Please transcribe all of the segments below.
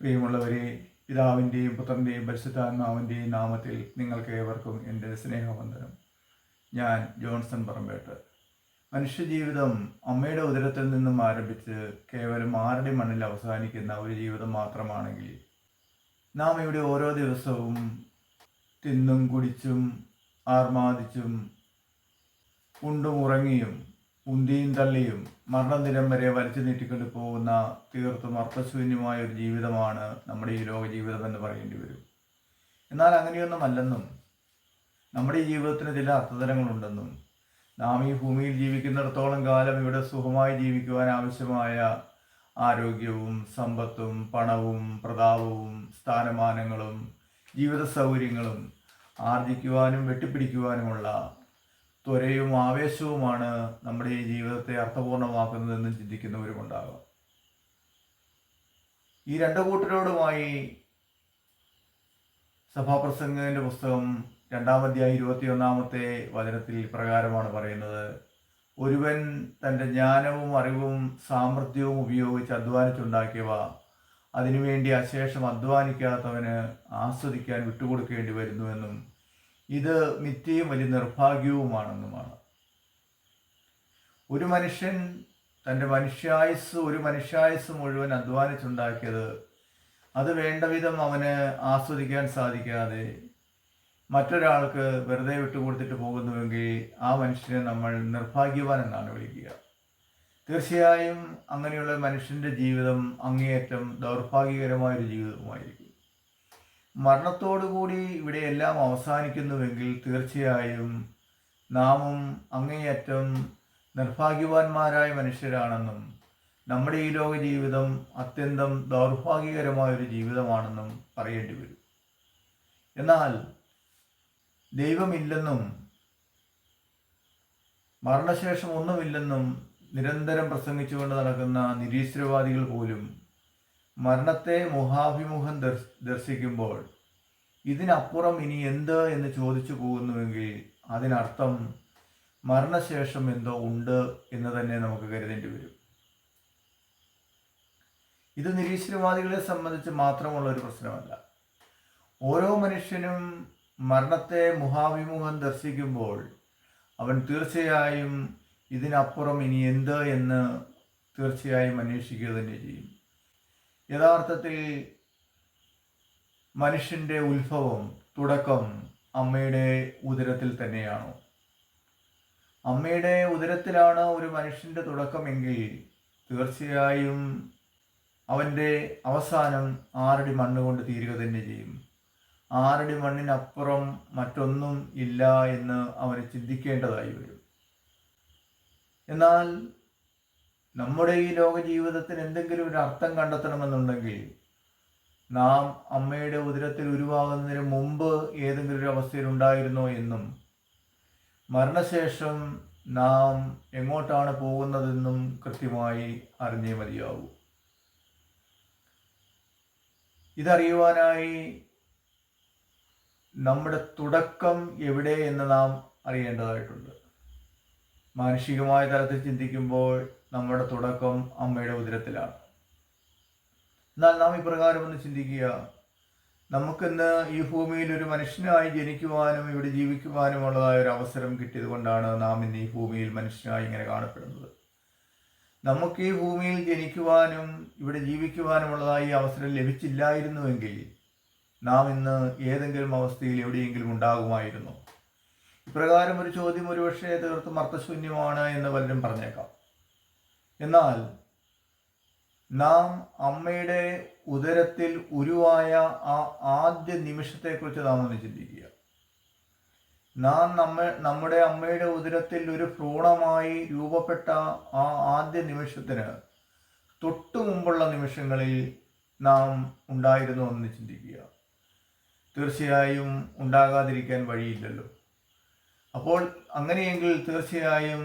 പ്രിയമുള്ളവരെ, പിതാവിൻ്റെയും പുത്രൻ്റെയും പരിശുദ്ധാത്മാവിൻ്റെയും നാമത്തിൽ നിങ്ങൾക്ക് ഏവർക്കും എൻ്റെ സ്നേഹവന്ദനം. ഞാൻ ജോൺസൺ പറമ്പേട്ട്. മനുഷ്യജീവിതം അമ്മയുടെ ഉദരത്തിൽ നിന്നും ആരംഭിച്ച് കേവലം 6 മണ്ണിൽ അവസാനിക്കുന്ന ഒരു ജീവിതം മാത്രമാണെങ്കിൽ, നാം ഇവിടെ ഓരോ ദിവസവും തിന്നും കുടിച്ചും ആർമാദിച്ചും ഉണ്ടും ഉറങ്ങിയും ഉന്തിയും തള്ളിയും മരണദിനം വരെ വലിച്ചു നീട്ടിക്കൊണ്ട് പോകുന്ന തീർത്തും അർത്ഥശൂന്യമായ ഒരു ജീവിതമാണ് നമ്മുടെ ഈ ലോക ജീവിതം എന്ന് പറയേണ്ടി വരും. എന്നാൽ അങ്ങനെയൊന്നുമല്ലെന്നും നമ്മുടെ ഈ ജീവിതത്തിന് ചില അർത്ഥതലങ്ങളുണ്ടെന്നും നാം ഈ ഭൂമിയിൽ ജീവിക്കുന്നിടത്തോളം കാലം ഇവിടെ സുഖമായി ജീവിക്കുവാൻ ആവശ്യമായ ആരോഗ്യവും സമ്പത്തും പണവും പ്രതാപവും സ്ഥാനമാനങ്ങളും ജീവിത സൗകര്യങ്ങളും ആർജിക്കുവാനും വെട്ടിപ്പിടിക്കുവാനുമുള്ള ത്വരയും ആവേശവുമാണ് നമ്മുടെ ഈ ജീവിതത്തെ അർത്ഥപൂർണമാക്കുന്നതെന്ന് ചിന്തിക്കുന്നവരുമുണ്ടാകാം. ഈ രണ്ടു കൂട്ടരോടുമായി സഭാപ്രസംഗന്റെ പുസ്തകം 2-ാം അധ്യായം 21-ാമത്തെ വചനത്തിൽ പ്രകാരമാണ് പറയുന്നത്: ഒരുവൻ തൻ്റെ ജ്ഞാനവും അറിവും സാമർഥ്യവും ഉപയോഗിച്ച് അധ്വാനിച്ചുണ്ടാക്കിയവ അതിനുവേണ്ടി അശേഷം അധ്വാനിക്കാത്തവന് ആസ്വദിക്കാൻ വിട്ടുകൊടുക്കേണ്ടി വരുന്നുവെന്നും ഇത് മിഥ്യയും വലിയ നിർഭാഗ്യവുമാണെന്നുമാണ്. ഒരു മനുഷ്യൻ തൻ്റെ ഒരു മനുഷ്യായുസ് മുഴുവൻ അധ്വാനിച്ചുണ്ടാക്കിയത് അത് വേണ്ട വിധം അവന് ആസ്വദിക്കാൻ സാധിക്കാതെ മറ്റൊരാൾക്ക് വെറുതെ വിട്ടുകൊടുത്തിട്ട് പോകുന്നുവെങ്കിൽ ആ മനുഷ്യനെ നമ്മൾ നിർഭാഗ്യവാൻ എന്നാണ് വിളിക്കുക. തീർച്ചയായും അങ്ങനെയുള്ള മനുഷ്യൻ്റെ ജീവിതം അങ്ങേയറ്റം ദൗർഭാഗ്യകരമായൊരു ജീവിതവുമായിരിക്കും. മരണത്തോടുകൂടി ഇവിടെയെല്ലാം അവസാനിക്കുന്നുവെങ്കിൽ തീർച്ചയായും നാമും അങ്ങേയറ്റം നിർഭാഗ്യവാന്മാരായ മനുഷ്യരാണെന്നും നമ്മുടെ ഈ ലോക ജീവിതം അത്യന്തം ദൗർഭാഗ്യകരമായൊരു ജീവിതമാണെന്നും പറയേണ്ടി വരും. എന്നാൽ ദൈവമില്ലെന്നും മരണശേഷം ഒന്നുമില്ലെന്നും നിരന്തരം പ്രസംഗിച്ചുകൊണ്ട് നടക്കുന്ന നിരീശ്വരവാദികൾ പോലും മരണത്തെ മുഖാഭിമുഖം ദർശിക്കുമ്പോൾ ഇതിനപ്പുറം ഇനി എന്ത് എന്ന് ചോദിച്ചു പോകുന്നുവെങ്കിൽ അതിനർത്ഥം മരണശേഷം എന്തോ ഉണ്ട് എന്ന് തന്നെ നമുക്ക് കരുതേണ്ടി വരും. ഇത് നിരീശ്വരവാദികളെ സംബന്ധിച്ച് മാത്രമുള്ള ഒരു പ്രശ്നമല്ല. ഓരോ മനുഷ്യനും മരണത്തെ മുഖാഭിമുഖം ദർശിക്കുമ്പോൾ അവൻ തീർച്ചയായും ഇതിനപ്പുറം ഇനി എന്ത് എന്ന് തീർച്ചയായും അന്വേഷിക്കുക തന്നെ ചെയ്യും. യഥാർത്ഥത്തിൽ മനുഷ്യൻ്റെ ഉത്ഭവം, തുടക്കം അമ്മയുടെ ഉദരത്തിൽ തന്നെയാണോ? അമ്മയുടെ ഉദരത്തിലാണ് ഒരു മനുഷ്യൻ്റെ തുടക്കമെങ്കിൽ തീർച്ചയായും അവൻ്റെ അവസാനം 6 അടി മണ്ണ് കൊണ്ട് തീരുക തന്നെ ചെയ്യും. 6 അടി മണ്ണിനപ്പുറം മറ്റൊന്നും ഇല്ല എന്ന് അവന് ചിന്തിക്കേണ്ടതായി വരും. എന്നാൽ നമ്മുടെ ഈ ലോക ജീവിതത്തിന് എന്തെങ്കിലും ഒരു അർത്ഥം കണ്ടെത്തണമെന്നുണ്ടെങ്കിൽ നാം അമ്മയുടെ ഉദരത്തിൽ ഉരുവാകുന്നതിന് മുമ്പ് ഏതെങ്കിലും ഒരു അവസ്ഥയിൽ ഉണ്ടായിരുന്നോ എന്നും മരണശേഷം നാം എങ്ങോട്ടാണ് പോകുന്നതെന്നും കൃത്യമായി അറിഞ്ഞേ മതിയാവൂ. ഇതറിയുവാനായി നമ്മുടെ തുടക്കം എവിടെ എന്ന് നാം അറിയേണ്ടതായിട്ടുണ്ട്. മാനുഷികമായ തലത്തിൽ ചിന്തിക്കുമ്പോൾ നമ്മുടെ തുടക്കം അമ്മയുടെ ഉദരത്തിലാണ്. എന്നാൽ നാം ഇപ്രകാരം ഒന്ന് ചിന്തിക്കുക: നമുക്കിന്ന് ഈ ഭൂമിയിൽ ഒരു മനുഷ്യനായി ജനിക്കുവാനും ഇവിടെ ജീവിക്കുവാനുമുള്ളതായ ഒരു അവസരം കിട്ടിയത് കൊണ്ടാണ് നാം ഇന്ന് ഈ ഭൂമിയിൽ മനുഷ്യനായി ഇങ്ങനെ കാണപ്പെടുന്നത്. നമുക്ക് ഈ ഭൂമിയിൽ ജനിക്കുവാനും ഇവിടെ ജീവിക്കുവാനുമുള്ളതായി അവസരം ലഭിച്ചില്ലായിരുന്നുവെങ്കിൽ നാം ഇന്ന് ഏതെങ്കിലും അവസ്ഥയിൽ എവിടെയെങ്കിലും ഉണ്ടാകുമായിരുന്നു. ഇപ്രകാരം ഒരു ചോദ്യം ഒരുപക്ഷെ തീർത്തും അർത്ഥശൂന്യമാണ് എന്ന് പലരും പറഞ്ഞേക്കാം. എന്നാൽ നാം അമ്മയുടെ ഉദരത്തിൽ ഉരുവായ ആ ആദ്യ നിമിഷത്തെക്കുറിച്ച് നാം ഒന്ന് ചിന്തിക്കുക. നാം നമ്മുടെ അമ്മയുടെ ഉദരത്തിൽ ഒരു ഭ്രൂണമായി രൂപപ്പെട്ട ആ ആദ്യ നിമിഷത്തിന് തൊട്ടു മുമ്പുള്ള നിമിഷങ്ങളിൽ നാം ഉണ്ടായിരുന്നു എന്ന് ചിന്തിക്കുക. തീർച്ചയായും ഉണ്ടാകാതിരിക്കാൻ വഴിയില്ലല്ലോ. അപ്പോൾ അങ്ങനെയെങ്കിൽ തീർച്ചയായും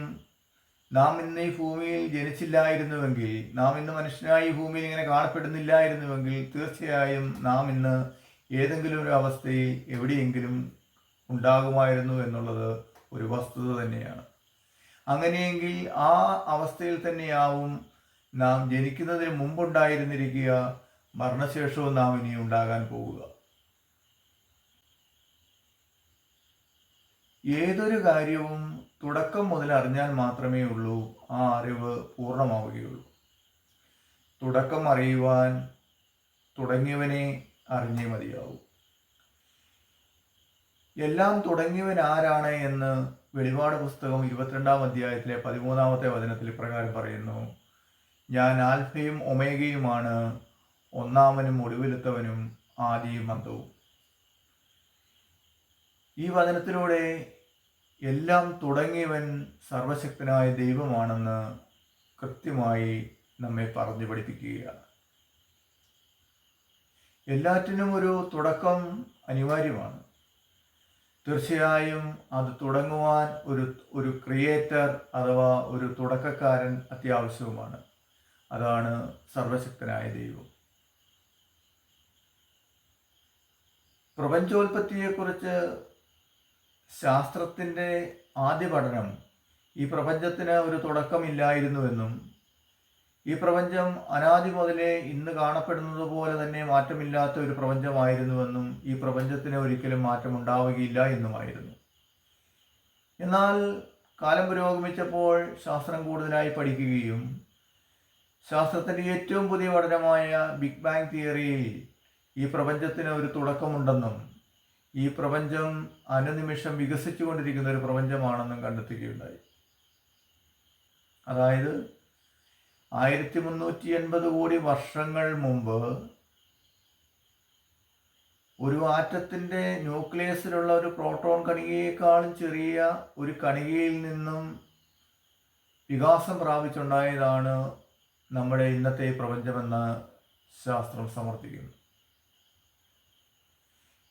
നാം ഇന്ന് ഈ ഭൂമിയിൽ ജനിച്ചില്ലായിരുന്നുവെങ്കിൽ, നാം ഇന്ന് മനുഷ്യനായി ഈ ഭൂമിയിൽ ഇങ്ങനെ കാണപ്പെടുന്നില്ലായിരുന്നുവെങ്കിൽ തീർച്ചയായും നാം ഇന്ന് ഏതെങ്കിലും ഒരു അവസ്ഥയിൽ എവിടെയെങ്കിലും ഉണ്ടാകുമായിരുന്നു എന്നുള്ളത് ഒരു വസ്തുത തന്നെയാണ്. അങ്ങനെയെങ്കിൽ ആ അവസ്ഥയിൽ തന്നെയാവും നാം ജനിക്കുന്നതിന് മുമ്പുണ്ടായിരുന്നിരിക്കുക. മരണശേഷവും നാം ഇനി ഉണ്ടാകാൻ പോവുക. ഏതൊരു കാര്യവും തുടക്കം മുതൽ അറിഞ്ഞാൽ മാത്രമേ ഉള്ളൂ ആ അറിവ് പൂർണ്ണമാവുകയുള്ളൂ. തുടക്കം അറിയുവാൻ തുടങ്ങിയവനെ അറിഞ്ഞേ മതിയാവും. എല്ലാം തുടങ്ങിയവൻ ആരാണ് എന്ന് വെളിപാട് പുസ്തകം 22-ാം അധ്യായത്തിലെ 13-ാമത്തെ വചനത്തിൽ പ്രകാരം പറയുന്നു: ഞാൻ ആൽഫയും ഒമേഗയുമാണ്, ഒന്നാമനും ഒടുവിലത്തവനും ആദിയും അന്തവും. ഈ വചനത്തിലൂടെ എല്ലാം തുടങ്ങിയവൻ സർവശക്തനായ ദൈവമാണെന്ന് കൃത്യമായി നമ്മെ പറഞ്ഞു പഠിപ്പിക്കുകയാണ്. എല്ലാറ്റിനും ഒരു തുടക്കം അനിവാര്യമാണ്. തീർച്ചയായും അത് തുടങ്ങുവാൻ ഒരു ക്രിയേറ്റർ അഥവാ ഒരു തുടക്കക്കാരൻ അത്യാവശ്യവുമാണ്. അതാണ് സർവശക്തനായ ദൈവം. പ്രപഞ്ചോൽപത്തിയെക്കുറിച്ച് ശാസ്ത്രത്തിൻ്റെ ആദ്യ പഠനം ഈ പ്രപഞ്ചത്തിന് ഒരു തുടക്കമില്ലായിരുന്നുവെന്നും ഈ പ്രപഞ്ചം അനാദി മുതലേ ഇന്ന് കാണപ്പെടുന്നത് പോലെ തന്നെ മാറ്റമില്ലാത്ത ഒരു പ്രപഞ്ചമായിരുന്നുവെന്നും ഈ പ്രപഞ്ചത്തിന് ഒരിക്കലും മാറ്റമുണ്ടാവുകയില്ല എന്നുമായിരുന്നു. എന്നാൽ കാലം പുരോഗമിച്ചപ്പോൾ ശാസ്ത്രം കൂടുതലായി പഠിക്കുകയും ശാസ്ത്രത്തിൻ്റെ ഏറ്റവും പുതിയ പഠനമായ ബിഗ് ബാങ് തിയറിയിൽ ഈ പ്രപഞ്ചത്തിന് ഒരു തുടക്കമുണ്ടെന്നും ഈ പ്രപഞ്ചം അനുനിമിഷം വികസിച്ചുകൊണ്ടിരിക്കുന്ന ഒരു പ്രപഞ്ചമാണെന്നും കണ്ടെത്തുകയുണ്ടായി. അതായത് 1380 കോടി വർഷങ്ങൾ മുമ്പ് ഒരു ആറ്റത്തിൻ്റെ ന്യൂക്ലിയസിലുള്ള ഒരു പ്രോട്ടോൺ കണികയേക്കാളും ചെറിയ ഒരു കണികയിൽ നിന്നും വികാസം പ്രാപിച്ചുണ്ടായതാണ് നമ്മുടെ ഇന്നത്തെ പ്രപഞ്ചമെന്ന് ശാസ്ത്രം സമർത്ഥിക്കുന്നു.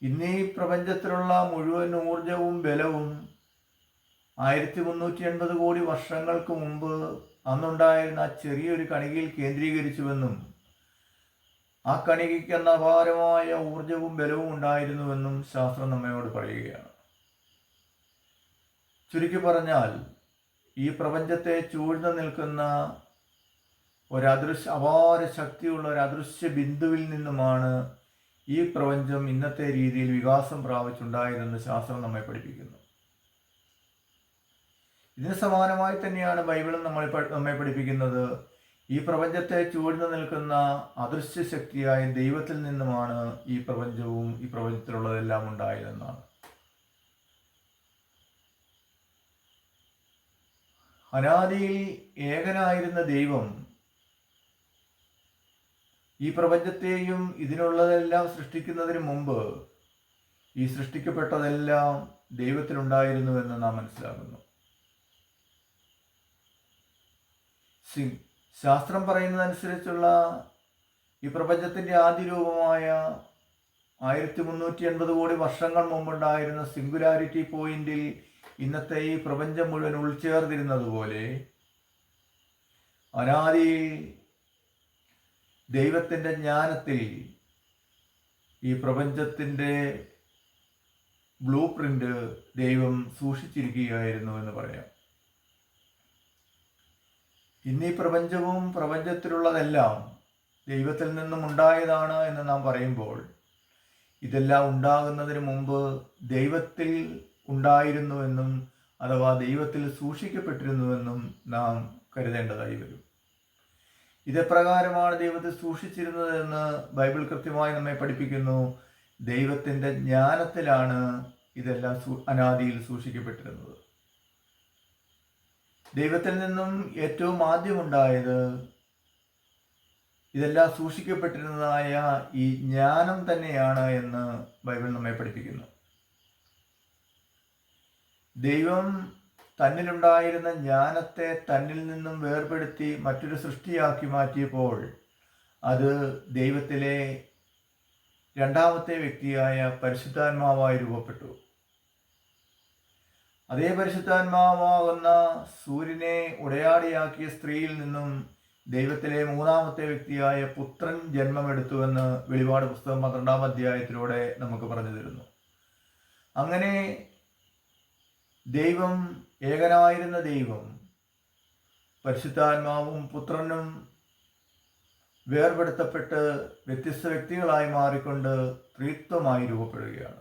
ഇന്ന് ഈ പ്രപഞ്ചത്തിലുള്ള മുഴുവൻ ഊർജവും ബലവും 1380 കോടി വർഷങ്ങൾക്ക് മുമ്പ് അന്നുണ്ടായിരുന്ന ആ ചെറിയൊരു കണികയിൽ കേന്ദ്രീകരിച്ചുവെന്നും ആ കണികയ്ക്ക് എന്ന അപാരമായ ഊർജവും ബലവും ഉണ്ടായിരുന്നുവെന്നും ശാസ്ത്രം നമ്മയോട് പറയുകയാണ്. ചുരുക്കി പറഞ്ഞാൽ ഈ പ്രപഞ്ചത്തെ ചൂഴ്ന്നു നിൽക്കുന്ന അപാര ശക്തിയുള്ള ഒരു അദൃശ്യ ബിന്ദുവിൽ നിന്നുമാണ് ഈ പ്രപഞ്ചം ഇന്നത്തെ രീതിയിൽ വികാസം പ്രാപിച്ചുണ്ടായതെന്ന് ശാസ്ത്രം നമ്മെ പഠിപ്പിക്കുന്നു. ഇതിന് സമാനമായി തന്നെയാണ് ബൈബിളും നമ്മെ പഠിപ്പിക്കുന്നത്. ഈ പ്രപഞ്ചത്തെ ചൂഴ്ന്നു നിൽക്കുന്ന അദൃശ്യ ശക്തിയായ ദൈവത്തിൽ നിന്നുമാണ് ഈ പ്രപഞ്ചവും ഈ പ്രപഞ്ചത്തിലുള്ളതെല്ലാം ഉണ്ടായതെന്നാണ്. അനാദിയിൽ ഏകനായിരുന്ന ദൈവം ഈ പ്രപഞ്ചത്തെയും ഇതിനുള്ളതെല്ലാം സൃഷ്ടിക്കുന്നതിന് മുമ്പ് ഈ സൃഷ്ടിക്കപ്പെട്ടതെല്ലാം ദൈവത്തിലുണ്ടായിരുന്നുവെന്ന് നാം മനസ്സിലാക്കുന്നു. ശാസ്ത്രം പറയുന്നതനുസരിച്ചുള്ള ഈ പ്രപഞ്ചത്തിൻ്റെ ആദ്യ രൂപമായ 1380 കോടി വർഷങ്ങൾ മുമ്പുണ്ടായിരുന്ന സിംഗുലാരിറ്റി പോയിന്റിൽ ഇന്നത്തെ ഈ പ്രപഞ്ചം മുഴുവൻ ഉൾച്ചേർന്നിരുന്നത് പോലെ അനാദിയിൽ ദൈവത്തിൻ്റെ ജ്ഞാനത്തിൽ ഈ പ്രപഞ്ചത്തിൻ്റെ ബ്ലൂ പ്രിന്റ് ദൈവം സൂക്ഷിച്ചിരിക്കുകയായിരുന്നു എന്ന് പറയാം. ഇന്ന് ഈ പ്രപഞ്ചവും പ്രപഞ്ചത്തിലുള്ളതെല്ലാം ദൈവത്തിൽ നിന്നും ഉണ്ടായതാണ് എന്ന് നാം പറയുമ്പോൾ ഇതെല്ലാം ഉണ്ടാകുന്നതിന് മുമ്പ് ദൈവത്തിൽ ഉണ്ടായിരുന്നുവെന്നും അഥവാ ദൈവത്തിൽ സൂക്ഷിക്കപ്പെട്ടിരുന്നുവെന്നും നാം കരുതേണ്ടതായി വരും. ഇതെപ്രകാരമാണ് ദൈവത്തെ സൂക്ഷിച്ചിരുന്നതെന്ന് ബൈബിൾ കൃത്യമായി നമ്മെ പഠിപ്പിക്കുന്നു. ദൈവത്തിൻ്റെ ജ്ഞാനത്തിലാണ് ഇതെല്ലാം അനാദിയിൽ സൂക്ഷിക്കപ്പെട്ടിരുന്നത്. ദൈവത്തിൽ നിന്നും ഏറ്റവും ആദ്യമുണ്ടായത് ഇതെല്ലാം സൂക്ഷിക്കപ്പെട്ടിരുന്നതായ ഈ ജ്ഞാനം തന്നെയാണ് എന്ന് ബൈബിൾ നമ്മെ പഠിപ്പിക്കുന്നു. ദൈവം തന്നിലുണ്ടായിരുന്ന ജ്ഞാനത്തെ തന്നിൽ നിന്നും വേർപെടുത്തി മറ്റൊരു സൃഷ്ടിയാക്കി മാറ്റിയപ്പോൾ അത് ദൈവത്തിലെ രണ്ടാമത്തെ വ്യക്തിയായ പരിശുദ്ധാത്മാവായി രൂപപ്പെട്ടു. അതേ പരിശുദ്ധാത്മാവാകുന്ന സൂര്യനെ ഉടയാടിയാക്കിയ സ്ത്രീയിൽ നിന്നും ദൈവത്തിലെ മൂന്നാമത്തെ വ്യക്തിയായ പുത്രൻ ജന്മമെടുത്തുവെന്ന് വെളിപാട് പുസ്തകം 12-ാം അധ്യായത്തിലൂടെ നമുക്ക് പറഞ്ഞു തരുന്നു. അങ്ങനെ ദൈവം, ഏകനായിരുന്ന ദൈവം പരിശുദ്ധാത്മാവും പുത്രനും വേർപെടുത്തപ്പെട്ട് വ്യത്യസ്ത വ്യക്തികളായി മാറിക്കൊണ്ട് ത്രിത്വമായി രൂപപ്പെടുകയാണ്.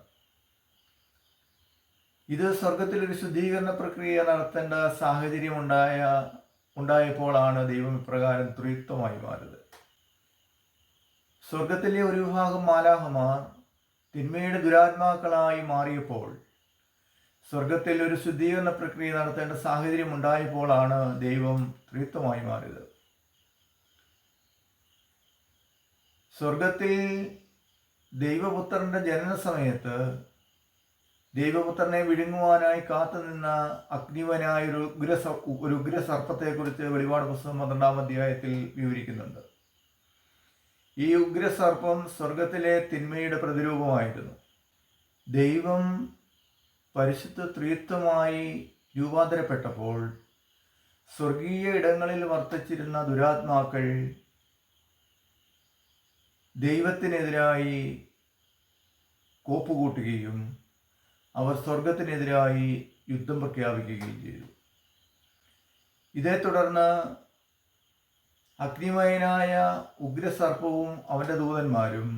ഇത് സ്വർഗത്തിലൊരു ശുദ്ധീകരണ പ്രക്രിയ നടത്തേണ്ട സാഹചര്യം ഉണ്ടായപ്പോഴാണ് ദൈവം ഇപ്രകാരം ത്രിത്വമായി മാറിയത്. സ്വർഗത്തിലെ ഒരു വിഭാഗം മാലാഖമാർ തിന്മയുടെ ദുരാത്മാക്കളായി മാറിയപ്പോൾ സ്വർഗത്തിൽ ഒരു ശുദ്ധീകരണ പ്രക്രിയ നടത്തേണ്ട സാഹചര്യം ഉണ്ടായപ്പോഴാണ് ദൈവം ത്രിത്വമായി മാറിയത്. സ്വർഗത്തിൽ ദൈവപുത്രന്റെ ജനന സമയത്ത് ദൈവപുത്രനെ വിഴുങ്ങുവാനായി കാത്തുനിന്ന അഗ്നിവനായ ഒരു ഉഗ്രസർപ്പത്തെക്കുറിച്ച് വെളിപാട് പുസ്തകം 12-ാം അധ്യായത്തിൽ വിവരിക്കുന്നുണ്ട്. ഈ ഉഗ്രസർപ്പം സ്വർഗത്തിലെ തിന്മയുടെ പ്രതിരൂപമായിരുന്നു. ദൈവം പരിശുദ്ധ ത്രിത്വമായി രൂപാന്തരപ്പെട്ടപ്പോൾ സ്വർഗീയ ഇടങ്ങളിൽ വർത്തിച്ചിരുന്ന ദുരാത്മാക്കൾ ദൈവത്തിനെതിരായി കോപ്പുകൂട്ടുകയും അവർ സ്വർഗത്തിനെതിരായി യുദ്ധം പ്രഖ്യാപിക്കുകയും ചെയ്തു. ഇതേ തുടർന്ന് അഗ്നിമയനായ ഉഗ്രസർപ്പവും അവൻ്റെ ദൂതന്മാരും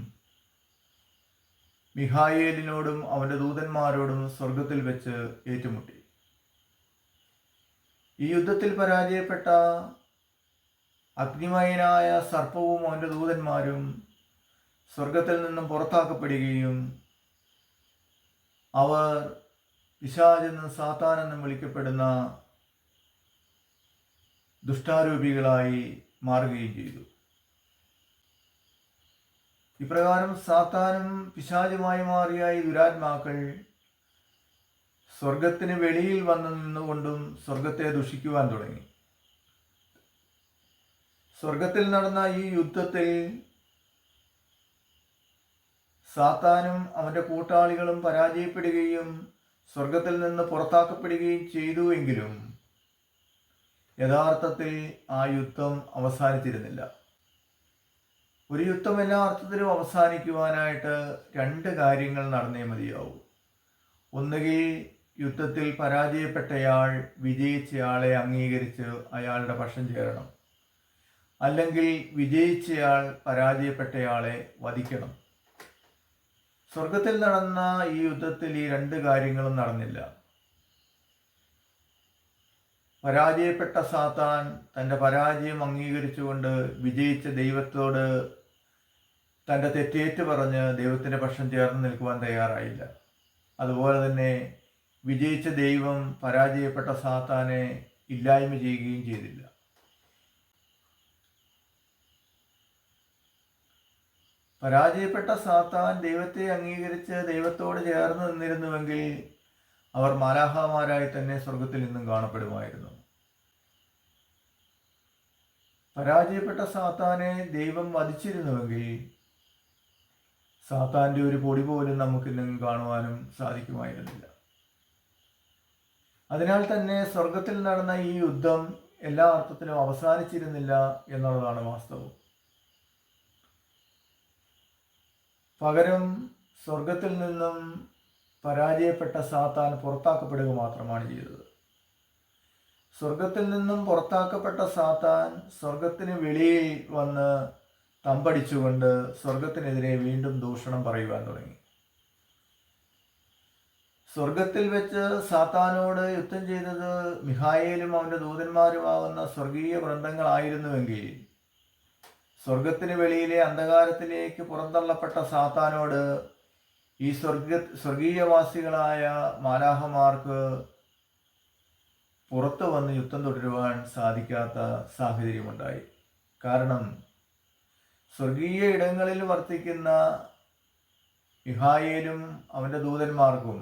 മിഖായേലിനോടും അവൻ്റെ ദൂതന്മാരോടും സ്വർഗത്തിൽ വെച്ച് ഏറ്റുമുട്ടി. ഈ യുദ്ധത്തിൽ പരാജയപ്പെട്ട അഗ്നിമയനായ സർപ്പവും അവൻ്റെ ദൂതന്മാരും സ്വർഗത്തിൽ നിന്നും പുറത്താക്കപ്പെടുകയും അവർ പിശാചെന്നും സാത്താനെന്നും വിളിക്കപ്പെടുന്ന ദുഷ്ടാരൂപികളായി മാറുകയും ചെയ്തു. ഇപ്രകാരം സാത്താനും പിശാചുമായി മാറിയ ഈ ദുരാത്മാക്കൾ സ്വർഗത്തിന് വെളിയിൽ വന്നു നിന്നുകൊണ്ടും സ്വർഗത്തെ ദുഷിക്കുവാൻ തുടങ്ങി. സ്വർഗത്തിൽ നടന്ന ഈ യുദ്ധത്തിൽ സാത്താനും അവൻ്റെ കൂട്ടാളികളും പരാജയപ്പെടുകയും സ്വർഗത്തിൽ നിന്ന് പുറത്താക്കപ്പെടുകയും ചെയ്തുവെങ്കിലും യഥാർത്ഥത്തിൽ ആ യുദ്ധം അവസാനിച്ചിരുന്നില്ല. ഒരു യുദ്ധം എല്ലാ അർത്ഥത്തിലും അവസാനിക്കുവാനായിട്ട് 2 കാര്യങ്ങൾ നടന്നേ മതിയാവൂ. ഒന്നുകിൽ യുദ്ധത്തിൽ പരാജയപ്പെട്ടയാൾ വിജയിച്ചയാളെ അംഗീകരിച്ച് അയാളുടെ പക്ഷം ചേരണം, അല്ലെങ്കിൽ വിജയിച്ചയാൾ പരാജയപ്പെട്ടയാളെ വധിക്കണം. സ്വർഗത്തിൽ നടന്ന ഈ യുദ്ധത്തിൽ ഈ 2 കാര്യങ്ങളും നടന്നില്ല. പരാജയപ്പെട്ട സാത്താൻ തൻ്റെ പരാജയം അംഗീകരിച്ചുകൊണ്ട് വിജയിച്ച ദൈവത്തോട് തൻ്റെ തെറ്റേറ്റ് പറഞ്ഞ് ദൈവത്തിൻ്റെ പക്ഷം ചേർന്ന് നിൽക്കുവാൻ തയ്യാറായില്ല. അതുപോലെ തന്നെ വിജയിച്ച ദൈവം പരാജയപ്പെട്ട സാത്താനെ ഇല്ലായ്മ ചെയ്യുകയും ചെയ്തില്ല. പരാജയപ്പെട്ട സാത്താൻ ദൈവത്തെ അംഗീകരിച്ച് ദൈവത്തോട് ചേർന്ന് നിന്നിരുന്നുവെങ്കിൽ അവർ മാലാഖമാരായി തന്നെ സ്വർഗത്തിൽ നിന്നും കാണപ്പെടുമായിരുന്നു. പരാജയപ്പെട്ട സാത്താനെ ദൈവം വധിച്ചിരുന്നുവെങ്കിൽ സാത്താൻ്റെ ഒരു പൊടി പോലും നമുക്കിന്നും കാണുവാനും സാധിക്കുമായിരുന്നില്ല. അതിനാൽ തന്നെ സ്വർഗത്തിൽ നടന്ന ഈ യുദ്ധം എല്ലാ അർത്ഥത്തിലും അവസാനിച്ചിരുന്നില്ല എന്നുള്ളതാണ് വാസ്തവം. പകരം സ്വർഗത്തിൽ നിന്നും പരാജയപ്പെട്ട സാത്താൻ പുറത്താക്കപ്പെടുക മാത്രമാണ് ചെയ്തത്. സ്വർഗത്തിൽ നിന്നും പുറത്താക്കപ്പെട്ട സാത്താൻ സ്വർഗത്തിന് വെളിയിൽ വന്ന് തമ്പടിച്ചുകൊണ്ട് സ്വർഗത്തിനെതിരെ വീണ്ടും ദൂഷണം പറയുവാൻ തുടങ്ങി. സ്വർഗത്തിൽ വെച്ച് സാത്താനോട് യുദ്ധം ചെയ്തത് മിഖായേലും അവൻ്റെ ദൂതന്മാരുമാകുന്ന സ്വർഗീയ വൃന്ദങ്ങളായിരുന്നുവെങ്കിൽ സ്വർഗത്തിന് വെളിയിലെ അന്ധകാരത്തിലേക്ക് പുറന്തള്ളപ്പെട്ട സാത്താനോട് ഈ സ്വർഗീയവാസികളായ മാലാഖമാർക്ക് പുറത്തു വന്ന് യുദ്ധം തുടരുവാൻ സാധിക്കാത്ത സാഹചര്യമുണ്ടായി. കാരണം സ്വർഗീയ ഇടങ്ങളിൽ വർത്തിക്കുന്ന മിഖായേലും അവൻ്റെ ദൂതന്മാർക്കും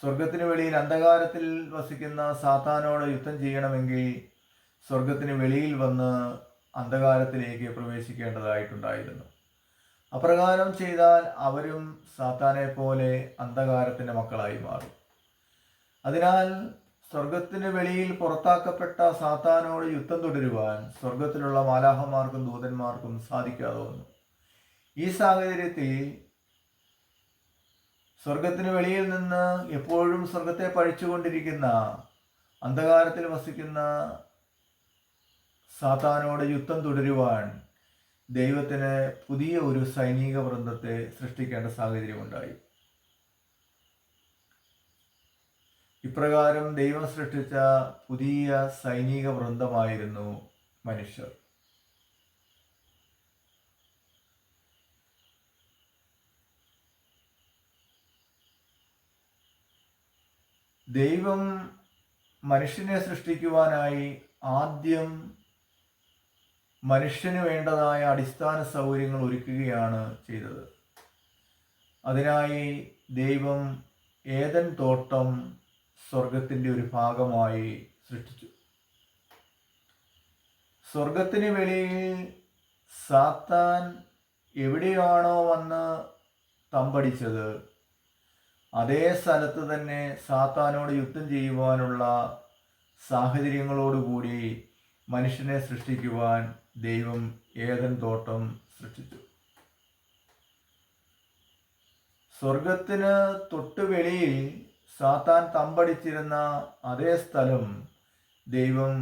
സ്വർഗത്തിന് വെളിയിൽ അന്ധകാരത്തിൽ വസിക്കുന്ന സാത്താനോട് യുദ്ധം ചെയ്യണമെങ്കിൽ സ്വർഗത്തിന് വെളിയിൽ വന്ന് അന്ധകാരത്തിലേക്ക് പ്രവേശിക്കേണ്ടതായിട്ടുണ്ടായിരുന്നു. അപ്രകാരം ചെയ്താൽ അവരും സാത്താനെ പോലെ അന്ധകാരത്തിൻ്റെ മക്കളായി മാറും. അതിനാൽ സ്വർഗത്തിന് വെളിയിൽ പുറത്താക്കപ്പെട്ട സാത്താനോട് യുദ്ധം തുടരുവാൻ സ്വർഗത്തിലുള്ള മാലാഖമാർക്കും ദൂതന്മാർക്കും സാധിക്കാതെ വന്നു. ഈ സാഹചര്യത്തിൽ സ്വർഗത്തിന് വെളിയിൽ നിന്ന് എപ്പോഴും സ്വർഗത്തെ പഴിച്ചുകൊണ്ടിരിക്കുന്ന അന്ധകാരത്തിൽ വസിക്കുന്ന സാത്താനോട് യുദ്ധം തുടരുവാൻ ദൈവത്തിന് പുതിയ ഒരു സൈനിക വൃന്ദത്തെ സൃഷ്ടിക്കേണ്ട സാഹചര്യമുണ്ടായി. ഇപ്രകാരം ദൈവം സൃഷ്ടിച്ച പുതിയ സൈനിക വൃന്ദമായിരുന്നു മനുഷ്യർ. ദൈവം മനുഷ്യനെ സൃഷ്ടിക്കുവാനായി ആദ്യം മനുഷ്യന് വേണ്ടതായ അടിസ്ഥാന സൗകര്യങ്ങൾ ഒരുക്കുകയാണ് ചെയ്തത്. അതിനായി ദൈവം ഏദൻ തോട്ടം സ്വർഗത്തിൻ്റെ ഒരു ഭാഗമായി സൃഷ്ടിച്ചു. സ്വർഗത്തിന് വെളിയിൽ സാത്താൻ എവിടെയാണോ വന്ന് തമ്പടിച്ചത്, അതേ സ്ഥലത്ത് തന്നെ സാത്താനോട് യുദ്ധം ചെയ്യുവാനുള്ള സാഹചര്യങ്ങളോടുകൂടി മനുഷ്യനെ സൃഷ്ടിക്കുവാൻ ദൈവം ഏദൻ തോട്ടം സൃഷ്ടിച്ചു. സ്വർഗത്തിന് തൊട്ടു വെളിയിൽ സാത്താൻ തമ്പടിച്ചിരുന്ന അതേ സ്ഥലം ദൈവം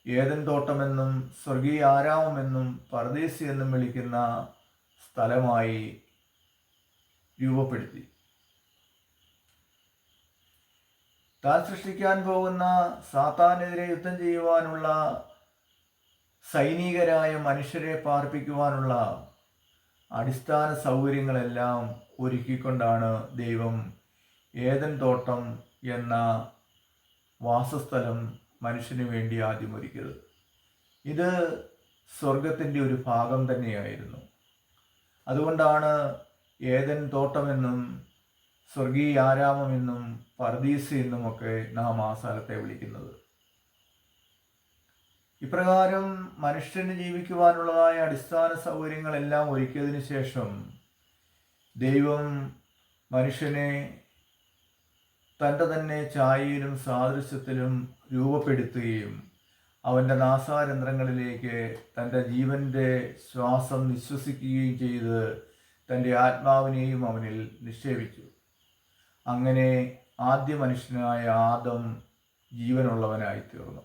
ഏദൻ തോട്ടമെന്നും സ്വർഗീയ ആരാമമെന്നും പർദീസ് എന്നും വിളിക്കുന്ന സ്ഥലമായി രൂപപ്പെടുത്തി. താൻ സൃഷ്ടിക്കാൻ പോകുന്ന സാത്താനെതിരെ യുദ്ധം ചെയ്യുവാനുള്ള സൈനികരായ മനുഷ്യരെ പാർപ്പിക്കുവാനുള്ള അടിസ്ഥാന സൗകര്യങ്ങളെല്ലാം ഒരുക്കിക്കൊണ്ടാണ് ദൈവം ഏദൻ തോട്ടം എന്ന വാസസ്ഥലം മനുഷ്യന് വേണ്ടി ആദ്യം ഒരുക്കിയത്. ഇത് സ്വർഗത്തിൻ്റെ ഒരു ഭാഗം തന്നെയായിരുന്നു. അതുകൊണ്ടാണ് ഏദൻ തോട്ടമെന്നും സ്വർഗീയ ആരാമമെന്നും പർദീസ് എന്നുമൊക്കെ നാം ആ സ്ഥലത്തെ വിളിക്കുന്നത്. ഇപ്രകാരം മനുഷ്യന് ജീവിക്കുവാനുള്ളതായ അടിസ്ഥാന സൗകര്യങ്ങളെല്ലാം ഒരുക്കിയതിന് ശേഷം ദൈവം മനുഷ്യനെ തൻ്റെ തന്നെ ഛായയിലും സാദൃശ്യത്തിലും രൂപപ്പെടുത്തുകയും അവൻ്റെ നാസാരന്ധ്രങ്ങളിലേക്ക് തൻ്റെ ജീവൻ്റെ ശ്വാസം നിശ്വസിക്കുകയും ചെയ്ത് തൻ്റെ ആത്മാവിനെയും അവനിൽ നിക്ഷേപിച്ചു. അങ്ങനെ ആദ്യ മനുഷ്യനായ ആദം ജീവനുള്ളവനായി തീർന്നു.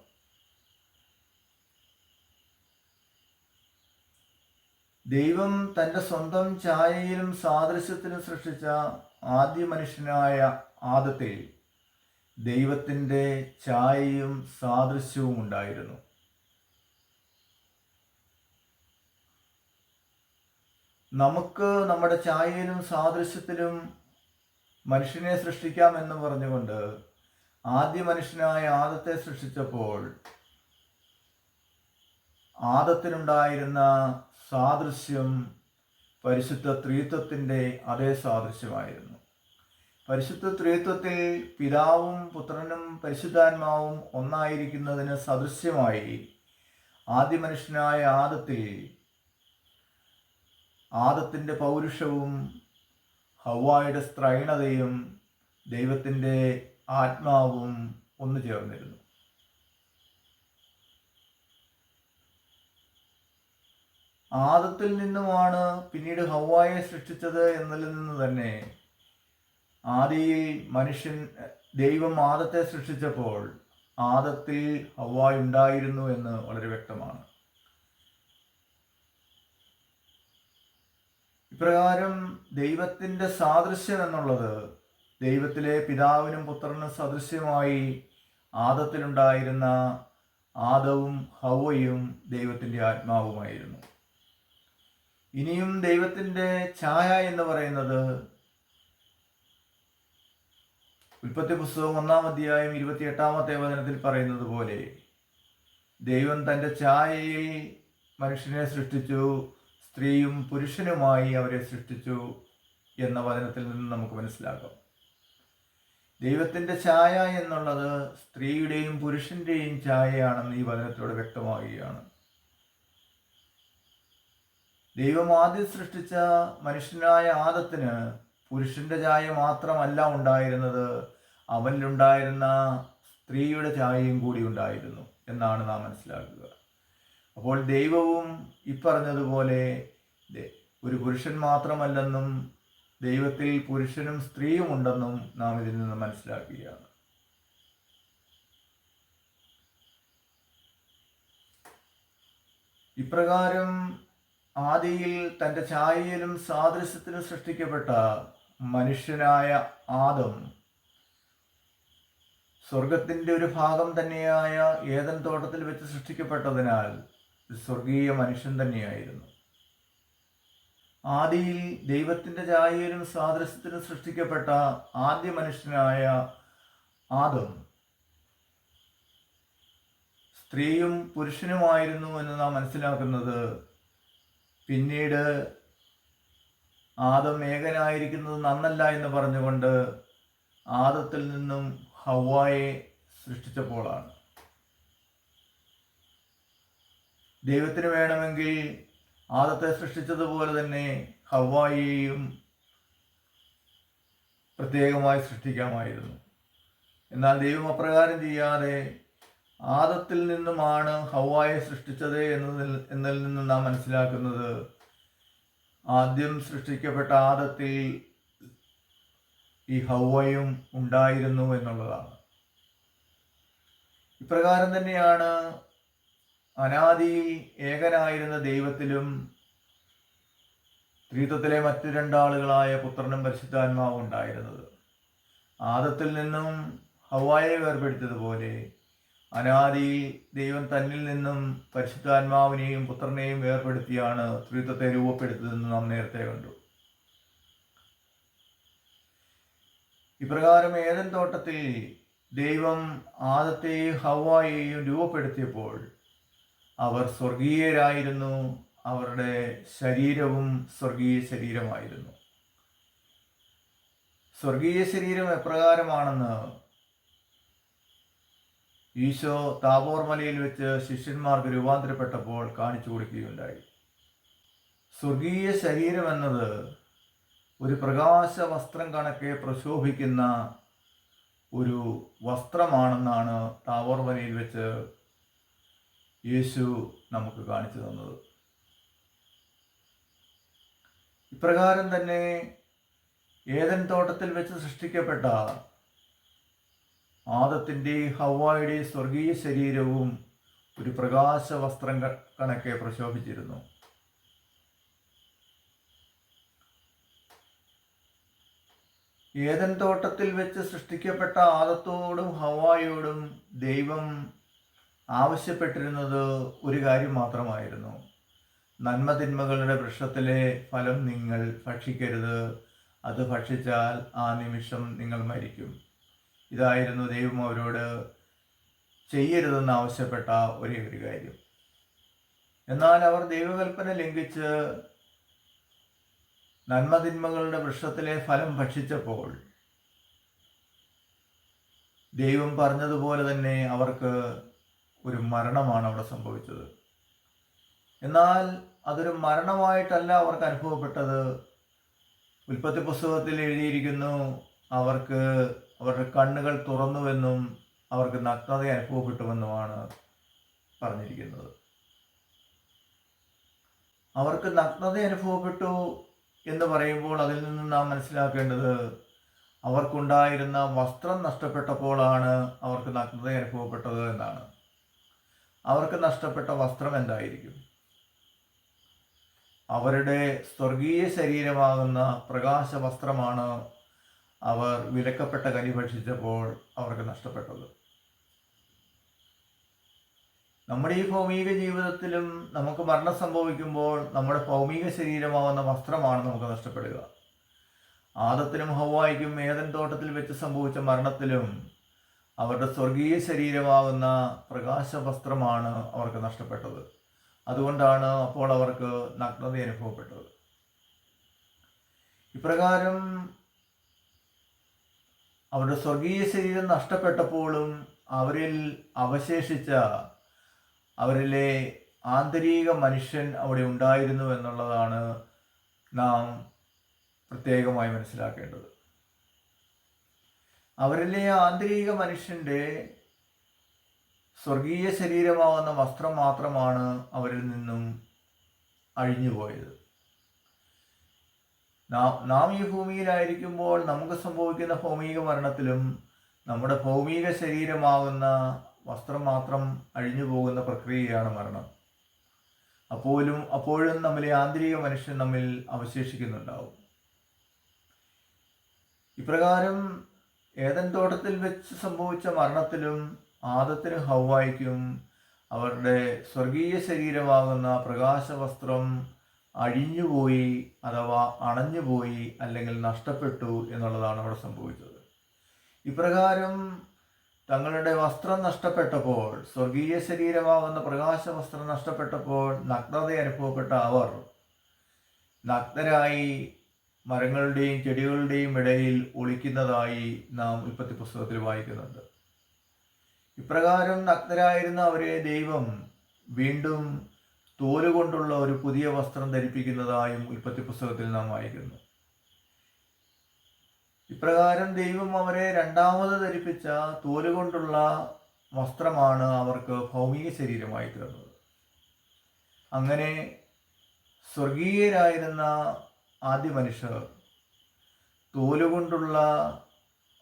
ദൈവം തൻ്റെ സ്വന്തം ഛായയിലും സാദൃശ്യത്തിലും സൃഷ്ടിച്ച ആദ്യ മനുഷ്യനായ ആദത്തിൽ ദൈവത്തിൻ്റെ ഛായയും സാദൃശ്യവും ഉണ്ടായിരുന്നു. നമുക്ക് നമ്മുടെ ഛായയിലും സാദൃശ്യത്തിലും മനുഷ്യനെ സൃഷ്ടിക്കാമെന്ന് പറഞ്ഞുകൊണ്ട് ആദ്യ മനുഷ്യനായ ആദത്തെ സൃഷ്ടിച്ചപ്പോൾ ആദത്തിനുണ്ടായിരുന്ന സാദൃശ്യം പരിശുദ്ധ ത്രിത്വത്തിൻ്റെ അതേ സാദൃശ്യമായിരുന്നു. പരിശുദ്ധ ത്രിത്വത്തിൽ പിതാവും പുത്രനും പരിശുദ്ധാത്മാവും ഒന്നായിരിക്കുന്നതിന് സദൃശ്യമായി ആദ്യ മനുഷ്യനായ ആദത്തിൻ്റെ പൗരുഷവും ഹവ്വായുടെ സ്ത്രൈണതയും ദൈവത്തിൻ്റെ ആത്മാവും ഒന്നു ചേർന്നിരുന്നു. ആദത്തിൽ നിന്നുമാണ് പിന്നീട് ഹവ്വായെ സൃഷ്ടിച്ചത് എന്നതിൽ നിന്ന് തന്നെ ആദിയിൽ ദൈവം ആദത്തെ സൃഷ്ടിച്ചപ്പോൾ ആദത്തിൽ ഹവ്വ ഉണ്ടായിരുന്നു എന്ന് വളരെ വ്യക്തമാണ്. ഇപ്രകാരം ദൈവത്തിൻ്റെ സാദൃശ്യം എന്നുള്ളത് ദൈവത്തിലെ പിതാവിനും പുത്രനും സദൃശ്യമായി ആദത്തിലുണ്ടായിരുന്ന ആദവും ഹവ്വയും ദൈവത്തിൻ്റെ ആത്മാവുമായിരുന്നു. ഇനിയും ദൈവത്തിൻ്റെ ഛായ എന്ന് പറയുന്നത് ഉൽപ്പത്തി പുസ്തകം 1-ാം അധ്യായം 28-ാമത്തെ വചനത്തിൽ പറയുന്നത് പോലെ ദൈവം തൻ്റെ ഛായയിൽ മനുഷ്യനെ സൃഷ്ടിച്ചു, സ്ത്രീയും പുരുഷനുമായി അവരെ സൃഷ്ടിച്ചു എന്ന വചനത്തിൽ നിന്ന് നമുക്ക് മനസ്സിലാക്കാം. ദൈവത്തിൻ്റെ ഛായ എന്നുള്ളത് സ്ത്രീയുടെയും പുരുഷൻ്റെയും ഛായയാണെന്ന് ഈ വചനത്തിലൂടെ വ്യക്തമാകുകയാണ്. ദൈവം ആദ്യം സൃഷ്ടിച്ച മനുഷ്യനായ ആദത്തിന് പുരുഷൻ്റെ ഛായ മാത്രമല്ല ഉണ്ടായിരുന്നത്, അവനിലുണ്ടായിരുന്ന സ്ത്രീയുടെ ഛായയും കൂടി ഉണ്ടായിരുന്നു എന്നാണ് നാം മനസ്സിലാക്കുക. അപ്പോൾ ദൈവവും ഇപ്പറഞ്ഞതുപോലെ ഒരു പുരുഷൻ മാത്രമല്ലെന്നും ദൈവത്തിൽ പുരുഷനും സ്ത്രീയും ഉണ്ടെന്നും നാം ഇതിൽ നിന്ന് മനസ്സിലാക്കുകയാണ്. ഇപ്രകാരം ആദിയിൽ തൻ്റെ ഛായയിലും സാദൃശ്യത്തിലും സൃഷ്ടിക്കപ്പെട്ട മനുഷ്യനായ ആദം സ്വർഗത്തിൻ്റെ ഒരു ഭാഗം തന്നെയായ ഏദൻ തോട്ടത്തിൽ വെച്ച് സൃഷ്ടിക്കപ്പെട്ടതിനാൽ സ്വർഗീയ മനുഷ്യൻ തന്നെയായിരുന്നു. ആദിയിൽ ദൈവത്തിൻ്റെ ഛായയിലും സാദൃശ്യത്തിലും സൃഷ്ടിക്കപ്പെട്ട ആദ്യ മനുഷ്യനായ ആദം സ്ത്രീയും പുരുഷനുമായിരുന്നു എന്ന് നാം മനസ്സിലാക്കുന്നത് പിന്നീട് ആദം ഏകനായിരിക്കുന്നത് നന്നല്ല എന്ന് പറഞ്ഞുകൊണ്ട് ആദത്തിൽ നിന്നും ഹവ്വായെ സൃഷ്ടിച്ചപ്പോഴാണ്. ദൈവത്തിന് വേണമെങ്കിൽ ആദത്തെ സൃഷ്ടിച്ചതുപോലെ തന്നെ ഹവ്വായെയും പ്രത്യേകമായി സൃഷ്ടിക്കാമായിരുന്നു. എന്നാൽ ദൈവം അപ്രകാരം ചെയ്യാതെ ആദത്തിൽ നിന്നുമാണ് ഹവ്വായെ സൃഷ്ടിച്ചത് എന്നതിൽ നിന്ന് നാം മനസ്സിലാക്കുന്നത് ആദ്യം സൃഷ്ടിക്കപ്പെട്ട ആദത്തിൽ ഈ ഹവ്വയും ഉണ്ടായിരുന്നു എന്നുള്ളതാണ്. ഇപ്രകാരം തന്നെയാണ് അനാദിയിൽ ഏകനായിരുന്ന ദൈവത്തിലും ത്രിത്വത്തിലെ മറ്റു രണ്ടാളുകളായ പുത്രനും പരിശുദ്ധാത്മാവും ഉണ്ടായിരുന്നത്. ആദത്തിൽ നിന്നും ഹവ്വായെ വേർപെടുത്തിയതുപോലെ അനാദിയിൽ ദൈവം തന്നിൽ നിന്നും പരിശുദ്ധാത്മാവിനെയും പുത്രനെയും വേർപെടുത്തിയാണ് ത്രിത്വത്തെ രൂപപ്പെടുത്തിയതെന്ന് നാം നേരത്തെ കണ്ടു. ഇപ്രകാരം ഏദൻ തോട്ടത്തിൽ ദൈവം ആദത്തെയും ഹവ്വായെയും രൂപപ്പെടുത്തിയപ്പോൾ അവർ സ്വർഗീയരായിരുന്നു. അവരുടെ ശരീരവും സ്വർഗീയ ശരീരമായിരുന്നു. സ്വർഗീയ ശരീരം എപ്രകാരമാണെന്ന് ഈശോ താബോർ മലയിൽ വെച്ച് ശിഷ്യന്മാർക്ക് രൂപാന്തരപ്പെട്ടപ്പോൾ കാണിച്ചു കൊടുക്കുകയുണ്ടായി. സ്വർഗീയ ശരീരം എന്നത് ഒരു പ്രകാശ വസ്ത്രം കണക്കെ പ്രശോഭിക്കുന്ന ഒരു വസ്ത്രമാണെന്നാണ് താബോർ മലയിൽ വെച്ച് യേശു നമുക്ക് കാണിച്ചു തന്നത്. ഇപ്രകാരം തന്നെ ഏദൻ തോട്ടത്തിൽ വെച്ച് സൃഷ്ടിക്കപ്പെട്ട ആദത്തിൻ്റെയും ഹവ്വായുടെയും സ്വർഗീയ ശരീരവും ഒരു പ്രകാശ വസ്ത്രം കണക്കെ പ്രശോഭിച്ചിരുന്നു. ഏദൻ തോട്ടത്തിൽ വെച്ച് സൃഷ്ടിക്കപ്പെട്ട ആദത്തോടും ഹവ്വായോടും ദൈവം ആവശ്യപ്പെട്ടിരുന്നത് ഒരു കാര്യം മാത്രമായിരുന്നു: നന്മതിന്മകളുടെ വൃക്ഷത്തിലെ ഫലം നിങ്ങൾ ഭക്ഷിക്കരുത്, അത് ഭക്ഷിച്ചാൽ ആ നിമിഷം നിങ്ങൾ മരിക്കും. ഇതായിരുന്നു ദൈവം അവരോട് ചെയ്യരുതെന്ന് ആവശ്യപ്പെട്ട ഒരേ ഒരു കാര്യം. എന്നാൽ അവർ ദൈവകൽപ്പന ലംഘിച്ച് നന്മതിന്മകളുടെ വൃക്ഷത്തിലെ ഫലം ഭക്ഷിച്ചപ്പോൾ ദൈവം പറഞ്ഞതുപോലെ തന്നെ അവർക്ക് ഒരു മരണമാണ് അവിടെ സംഭവിച്ചത്. എന്നാൽ അതൊരു മരണമായിട്ടല്ല അവർക്ക് അനുഭവപ്പെട്ടത്. ഉൽപ്പത്തി പുസ്തകത്തിൽ എഴുതിയിരിക്കുന്നു, അവർക്ക് അവരുടെ കണ്ണുകൾ തുറന്നുവെന്നും അവർക്ക് നഗ്നത അനുഭവപ്പെട്ടുവെന്നുമാണ് പറഞ്ഞിരിക്കുന്നത്. അവർക്ക് നഗ്നത അനുഭവപ്പെട്ടു എന്ന് പറയുമ്പോൾ അതിൽ നിന്ന് നാം മനസ്സിലാക്കേണ്ടത് അവർക്കുണ്ടായിരുന്ന വസ്ത്രം നഷ്ടപ്പെട്ടപ്പോഴാണ് അവർക്ക് നഗ്നത അനുഭവപ്പെട്ടത് എന്നാണ്. അവർക്ക് നഷ്ടപ്പെട്ട വസ്ത്രം എന്തായിരിക്കും? അവരുടെ സ്വർഗീയ ശരീരമാകുന്ന പ്രകാശ വസ്ത്രമാണ് അവർ വിലക്കപ്പെട്ട കനി ഭക്ഷിച്ചപ്പോൾ അവർക്ക് നഷ്ടപ്പെട്ടത്. നമ്മുടെ ഈ ഭൗമിക ജീവിതത്തിലും നമുക്ക് മരണം സംഭവിക്കുമ്പോൾ നമ്മുടെ ഭൗമിക ശരീരമാകുന്ന വസ്ത്രമാണ് നമുക്ക് നഷ്ടപ്പെടുക. ആദത്തിനും ഹവ്വായ്ക്കും ഏദൻ തോട്ടത്തിൽ വെച്ച് സംഭവിച്ച മരണത്തിലും അവരുടെ സ്വർഗീയ ശരീരമാകുന്ന പ്രകാശ വസ്ത്രമാണ് അവർക്ക് നഷ്ടപ്പെട്ടത്. അതുകൊണ്ടാണ് അപ്പോൾ അവർക്ക് നഗ്നത അനുഭവപ്പെട്ടത്. ഇപ്രകാരം അവരുടെ സ്വർഗീയ ശരീരം നഷ്ടപ്പെട്ടപ്പോഴും അവരിൽ അവശേഷിച്ച അവരിലെ ആന്തരിക മനുഷ്യൻ അവിടെ ഉണ്ടായിരുന്നു എന്നുള്ളതാണ് നാം പ്രത്യേകമായി മനസ്സിലാക്കേണ്ടത്. അവരിലെ ആന്തരിക മനുഷ്യൻ്റെ സ്വർഗീയ ശരീരമാകുന്ന വസ്ത്രം മാത്രമാണ് അവരിൽ നിന്നും അഴിഞ്ഞുപോയത്. നാം ഈ ഭൂമിയിലായിരിക്കുമ്പോൾ നമുക്ക് സംഭവിക്കുന്ന ഭൗമിക മരണത്തിലും നമ്മുടെ ഭൗമിക ശരീരമാകുന്ന വസ്ത്രം മാത്രം അഴിഞ്ഞു പോകുന്ന പ്രക്രിയയാണ് മരണം. അപ്പോഴും നമ്മിലെ ആന്തരിക മനുഷ്യൻ നമ്മിൽ അവശേഷിക്കുന്നുണ്ടാവും. ഇപ്രകാരം ഏദൻ തോട്ടത്തിൽ വെച്ച് സംഭവിച്ച മരണത്തിലും ആദത്തിനും ഹവ്വായ്ക്കും അവരുടെ സ്വർഗീയ ശരീരമാകുന്ന പ്രകാശവസ്ത്രം അഴിഞ്ഞുപോയി, അഥവാ അണഞ്ഞുപോയി, അല്ലെങ്കിൽ നഷ്ടപ്പെട്ടു എന്നുള്ളതാണ് അവിടെ സംഭവിച്ചത്. ഇപ്രകാരം തങ്ങളുടെ വസ്ത്രം നഷ്ടപ്പെട്ടപ്പോൾ, സ്വർഗീയ ശരീരമാകുന്ന പ്രകാശവസ്ത്രം നഷ്ടപ്പെട്ടപ്പോൾ നഗ്നത അനുഭവപ്പെട്ട അവർ നഗ്നരായി മരങ്ങളുടെയും ചെടികളുടെയും ഇടയിൽ ഒളിക്കുന്നതായി നാം ഉൽപ്പത്തി പുസ്തകത്തിൽ വായിക്കുന്നുണ്ട്. ഇപ്രകാരം നഗ്നരായിരുന്ന അവരെ ദൈവം വീണ്ടും തോലുകൊണ്ടുള്ള ഒരു പുതിയ വസ്ത്രം ധരിപ്പിക്കുന്നതായും ഉൽപ്പത്തി പുസ്തകത്തിൽ നാം വായിക്കുന്നു. ഇപ്രകാരം ദൈവം അവരെ രണ്ടാമത് ധരിപ്പിച്ച തോലുകൊണ്ടുള്ള വസ്ത്രമാണ് അവർക്ക് ഭൗമിക ശരീരമായി തീർന്നത്. അങ്ങനെ സ്വർഗീയരായിരുന്ന ആദ്യ മനുഷ്യർ തോലുകൊണ്ടുള്ള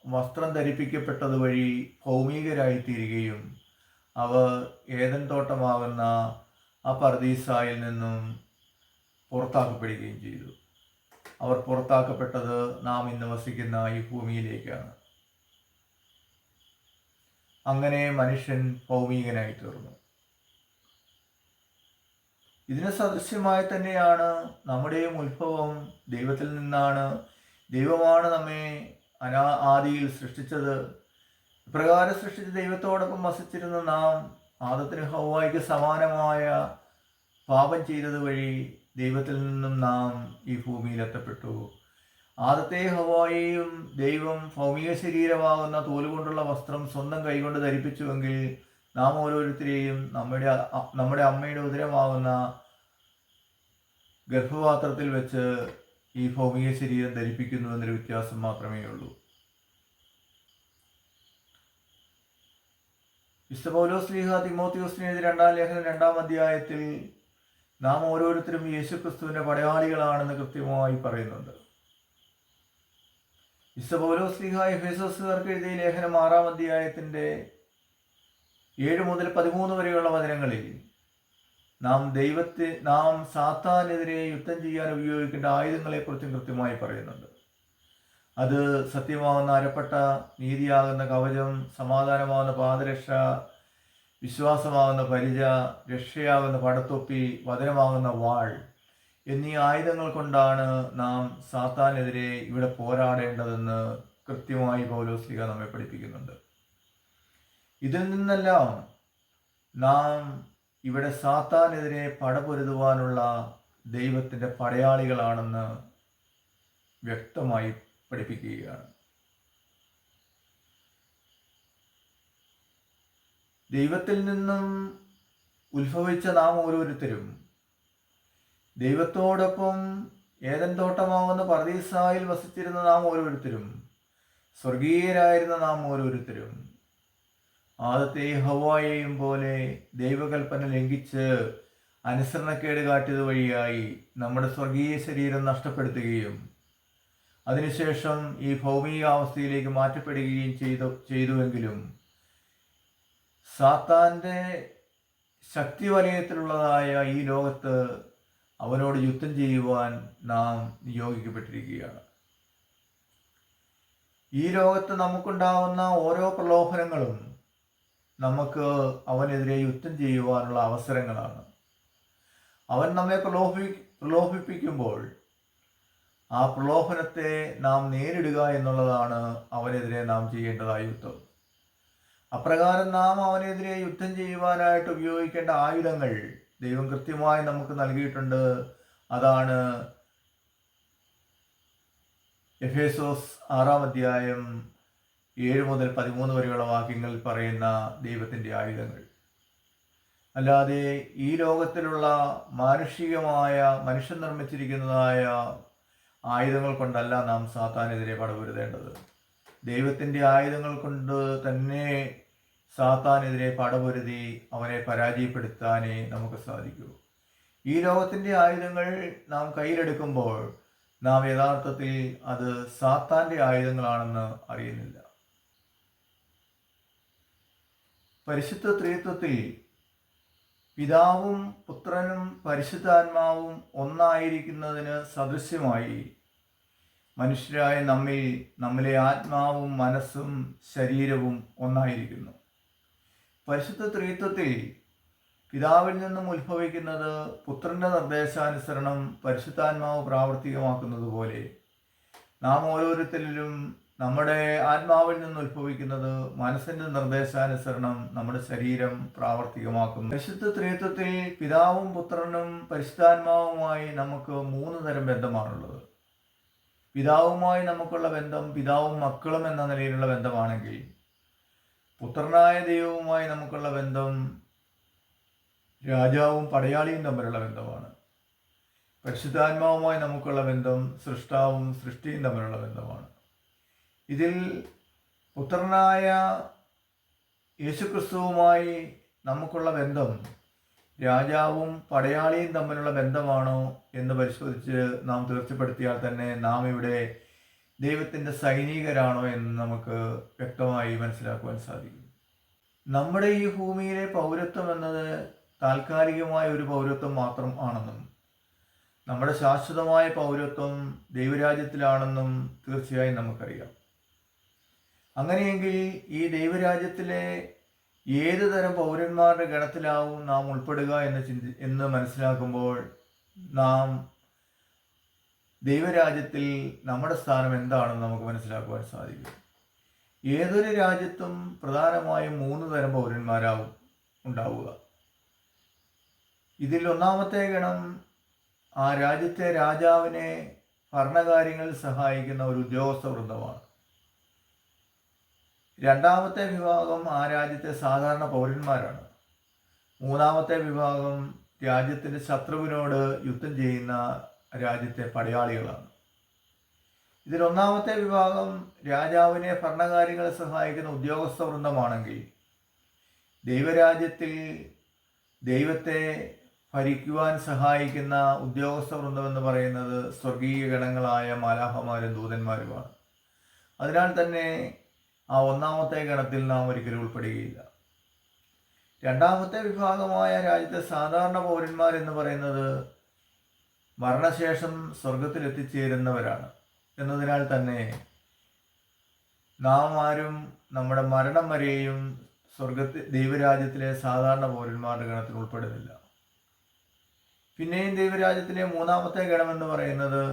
വസ്ത്രം ധരിപ്പിക്കപ്പെട്ടത് വഴി ഭൗമികരായിത്തീരുകയും അവർ ഏദൻ തോട്ടമാകുന്ന ആ പർദീസായിൽ നിന്നും പുറത്താക്കപ്പെടുകയും ചെയ്തു. അവർ പുറത്താക്കപ്പെട്ടത് നാം ഇന്ന് വസിക്കുന്ന ഈ ഭൂമിയിലേക്കാണ്. അങ്ങനെ മനുഷ്യൻ ഭൗമികനായി തീർന്നു. ഇതിന് സദൃശ്യമായി തന്നെയാണ് നമ്മുടെയും ഉത്ഭവം ദൈവത്തിൽ നിന്നാണ്. ദൈവമാണ് നമ്മെ ആദിയിൽ സൃഷ്ടിച്ചത്. ഇപ്രകാരം സൃഷ്ടിച്ച ദൈവത്തോടൊപ്പം വസിച്ചിരുന്ന നാം ആദത്തിന് ഹവ്വായ്ക്ക് സമാനമായ പാപം ചെയ്തത് വഴി ദൈവത്തിൽ നിന്നും നാം ഈ ഭൂമിയിൽ എത്തപ്പെട്ടു. ആദത്തെ ഹവ്വായെയും ദൈവം ഭൗമിക ശരീരമാകുന്ന തോലുകൊണ്ടുള്ള വസ്ത്രം സ്വന്തം കൈകൊണ്ട് ധരിപ്പിച്ചുവെങ്കിൽ നാം ഓരോരുത്തരെയും നമ്മുടെ അമ്മയുടെ ഉദരമാകുന്ന ഗർഭപാത്രത്തിൽ വെച്ച് ഈ ഭൗമിക ശരീരം ധരിപ്പിക്കുന്നു എന്നൊരു വ്യത്യാസം മാത്രമേ ഉള്ളൂ. വിശുദ്ധ പൗലോസ് ശ്ലീഹാ തിമോത്തിയോസിന് എഴുതിയ 2-ാം ലേഖനം 2-ാം അധ്യായത്തിൽ നാം ഓരോരുത്തരും യേശുക്രിസ്തുവിന്റെ പടയാളികളാണെന്ന് കൃത്യമായി പറയുന്നുണ്ട്. വിശുദ്ധ പൗലോസ് ശ്ലീഹാ എഫേസോസുകാർക്ക് എഴുതിയ ലേഖനം 6-ാം അധ്യായത്തിന്റെ 7 മുതൽ 13 വരെയുള്ള വചനങ്ങളിൽ നാം സാത്താനെതിരെ യുദ്ധം ചെയ്യാൻ ഉപയോഗിക്കേണ്ട ആയുധങ്ങളെക്കുറിച്ചും കൃത്യമായി പറയുന്നുണ്ട്. അത് സത്യമാകുന്ന അരപ്പട്ട, നീതിയാകുന്ന കവചം, സമാധാനമാകുന്ന പാദരക്ഷ, വിശ്വാസമാകുന്ന പരിച, രക്ഷയാകുന്ന പടത്തൊപ്പി, വചനമാകുന്ന വാൾ എന്നീ ആയുധങ്ങൾ കൊണ്ടാണ് നാം സാത്താനെതിരെ ഇവിടെ പോരാടേണ്ടതെന്ന് കൃത്യമായി പൗലോസ്ലീഹ നമ്മെ പഠിപ്പിക്കുന്നുണ്ട്. ഇതിൽ നിന്നെല്ലാം നാം ഇവിടെ സാത്താനെതിരെ പടപൊരുതുവാനുള്ള ദൈവത്തിൻ്റെ പടയാളികളാണെന്ന് വ്യക്തമായി പഠിപ്പിക്കുകയാണ്. ദൈവത്തിൽ നിന്നും ഉത്ഭവിച്ച നാം ഓരോരുത്തരും ദൈവത്തോടൊപ്പം ഏദൻ തോട്ടമാകുന്ന പർദീസായിൽ വസിച്ചിരുന്ന നാം ഓരോരുത്തരും സ്വർഗീയരായിരുന്ന നാം ഓരോരുത്തരും ആദത്തെ ഹവ്വായെയും പോലെ ദൈവകൽപ്പന ലംഘിച്ച് അനുസരണക്കേട് കാട്ടിയത് വഴിയായി നമ്മുടെ സ്വർഗീയ ശരീരം നഷ്ടപ്പെടുത്തുകയും അതിനുശേഷം ഈ ഭൗമികാവസ്ഥയിലേക്ക് മാറ്റപ്പെടുകയും ചെയ്തുവെങ്കിലും സാത്താൻ്റെ ശക്തി വലയത്തിലുള്ളതായ ഈ ലോകത്ത് അവനോട് യുദ്ധം ചെയ്യുവാൻ നാം നിയോഗിക്കപ്പെട്ടിരിക്കുകയാണ്. ഈ ലോകത്ത് നമുക്കുണ്ടാവുന്ന ഓരോ പ്രലോഭനങ്ങളും നമുക്ക് അവനെതിരെ യുദ്ധം ചെയ്യുവാനുള്ള അവസരങ്ങളാണ്. അവൻ നമ്മെ പ്രലോഭിപ്പിക്കുമ്പോൾ ആ പ്രലോഭനത്തെ നാം നേരിടുക എന്നുള്ളതാണ് അവനെതിരെ നാം ചെയ്യേണ്ടതായ യുദ്ധം. അപ്രകാരം നാം അവനെതിരെ യുദ്ധം ചെയ്യുവാനായിട്ട് ഉപയോഗിക്കേണ്ട ആയുധങ്ങൾ ദൈവം കൃത്യമായി നമുക്ക് നൽകിയിട്ടുണ്ട്. അതാണ് എഫേസോസ് 6-ാം അധ്യായം 7 മുതൽ 13 വരെയുള്ള വാക്യങ്ങളിൽ പറയുന്ന ദൈവത്തിൻ്റെ ആയുധങ്ങൾ. അല്ലാതെ ഈ ലോകത്തിലുള്ള മാനുഷികമായ മനുഷ്യൻ നിർമ്മിച്ചിരിക്കുന്നതായ ആയുധങ്ങൾ കൊണ്ടല്ല നാം സാത്താനെതിരെ പടപൊരുതേണ്ടത്. ദൈവത്തിൻ്റെ ആയുധങ്ങൾ കൊണ്ട് തന്നെ സാത്താനെതിരെ പടപൊരുതി അവനെ പരാജയപ്പെടുത്താനേ നമുക്ക് സാധിക്കൂ. ഈ ലോകത്തിൻ്റെ ആയുധങ്ങൾ നാം കയ്യിലെടുക്കുമ്പോൾ നാം യഥാർത്ഥത്തിൽ അത് സാത്താൻ്റെ ആയുധങ്ങളാണെന്ന് അറിയുന്നില്ല. പരിശുദ്ധ ത്രിത്വത്തിൽ പിതാവും പുത്രനും പരിശുദ്ധാത്മാവും ഒന്നായിരിക്കുന്നതിന് സദൃശ്യമായി മനുഷ്യരായ നമ്മിലെ ആത്മാവും മനസ്സും ശരീരവും ഒന്നായിരിക്കുന്നു. പരിശുദ്ധ ത്രിത്വത്തിൽ പിതാവിൽ നിന്നും ഉത്ഭവിക്കുന്നത് പുത്രന്റെ നിർദ്ദേശാനുസരണം പരിശുദ്ധാത്മാവ് പ്രാവർത്തികമാക്കുന്നത് പോലെ നാം ഓരോരുത്തരിലും നമ്മുടെ ആത്മാവിൽ നിന്ന് ഉത്ഭവിക്കുന്നത് മനസ്സിന്റെ നിർദ്ദേശാനുസരണം നമ്മുടെ ശരീരം പ്രാവർത്തികമാക്കുന്നു. പരിശുദ്ധ ത്രിത്വത്തിൽ പിതാവും പുത്രനും പരിശുദ്ധാത്മാവുമായി നമുക്ക് 3 തരം ബന്ധമാണുള്ളത്. പിതാവുമായി നമുക്കുള്ള ബന്ധം പിതാവും മക്കളും എന്ന നിലയിലുള്ള ബന്ധമാണെങ്കിൽ, പുത്രനായ ദൈവവുമായി നമുക്കുള്ള ബന്ധം രാജാവും പടയാളിയും തമ്മിലുള്ള ബന്ധമാണ്. പരിശുദ്ധാത്മാവുമായി നമുക്കുള്ള ബന്ധം സൃഷ്ടാവും സൃഷ്ടിയും തമ്മിലുള്ള ബന്ധമാണ്. ഇതിൽ പുത്രനായ യേശുക്രിസ്തുവുമായി നമുക്കുള്ള ബന്ധം രാജാവും പടയാളിയും തമ്മിലുള്ള ബന്ധമാണോ എന്ന് പരിശോധിച്ച് നാം തീർച്ചപ്പെടുത്തിയാൽ തന്നെ നാം ഇവിടെ ദൈവത്തിൻ്റെ സൈനികരാണോ എന്ന് നമുക്ക് വ്യക്തമായി മനസ്സിലാക്കുവാൻ സാധിക്കും. നമ്മുടെ ഈ ഭൂമിയിലെ പൗരത്വം എന്നത് താൽക്കാലികമായ ഒരു പൗരത്വം മാത്രം ആണെന്നും നമ്മുടെ ശാശ്വതമായ പൗരത്വം ദൈവരാജ്യത്തിലാണെന്നും തീർച്ചയായും നമുക്കറിയാം. അങ്ങനെയെങ്കിൽ ഈ ദൈവരാജ്യത്തിലെ ഏത് തരം പൗരന്മാരുടെ ഗണത്തിലാവും നാം ഉൾപ്പെടുക എന്ന് മനസ്സിലാക്കുമ്പോൾ നാം ദൈവരാജ്യത്തിൽ നമ്മുടെ സ്ഥാനം എന്താണെന്ന് നമുക്ക് മനസ്സിലാക്കുവാൻ സാധിക്കും. ഏതൊരു രാജ്യത്തും പ്രധാനമായും 3 തരം പൗരന്മാരാവും ഉണ്ടാവുക. ഇതിൽ ഒന്നാമത്തെ ഗണം ആ രാജ്യത്തെ രാജാവിനെ ഭരണകാര്യങ്ങളിൽ സഹായിക്കുന്ന ഒരു ഉദ്യോഗസ്ഥ വൃന്ദമാണ്. രണ്ടാമത്തെ വിഭാഗം ആ രാജ്യത്തെ സാധാരണ പൗരന്മാരാണ്. മൂന്നാമത്തെ വിഭാഗം രാജ്യത്തിൻ്റെ ശത്രുവിനോട് യുദ്ധം ചെയ്യുന്ന രാജ്യത്തെ പടയാളികളാണ്. ഇതിൽ ഒന്നാമത്തെ വിഭാഗം രാജാവിനെ ഭരണകാര്യങ്ങളെ സഹായിക്കുന്ന ഉദ്യോഗസ്ഥ വൃന്ദമാണെങ്കിൽ, ദൈവരാജ്യത്തിൽ ദൈവത്തെ ഭരിക്കുവാൻ സഹായിക്കുന്ന ഉദ്യോഗസ്ഥ വൃന്ദം എന്ന് പറയുന്നത് സ്വർഗീയ ഗണങ്ങളായ മാലാഖമാരും ദൂതന്മാരുമാണ്. അതിനാൽ തന്നെ ആ ഒന്നാമത്തെ ഗണത്തിൽ നാം ഒരിക്കലും ഉൾപ്പെടുകയില്ല. രണ്ടാമത്തെ വിഭാഗമായ രാജ്യത്തെ സാധാരണ പൗരന്മാരെന്ന് പറയുന്നത് മരണശേഷം സ്വർഗത്തിൽ എത്തിച്ചേരുന്നവരാണ് എന്നതിനാൽ തന്നെ നാം ആരും നമ്മുടെ മരണം വരെയും ദൈവരാജ്യത്തിലെ സാധാരണ പൗരന്മാരുടെ ഗണത്തിൽ ഉൾപ്പെടുന്നില്ല. പിന്നെയും ദൈവരാജ്യത്തിലെ മൂന്നാമത്തെ ഗണമെന്ന് പറയുന്നത്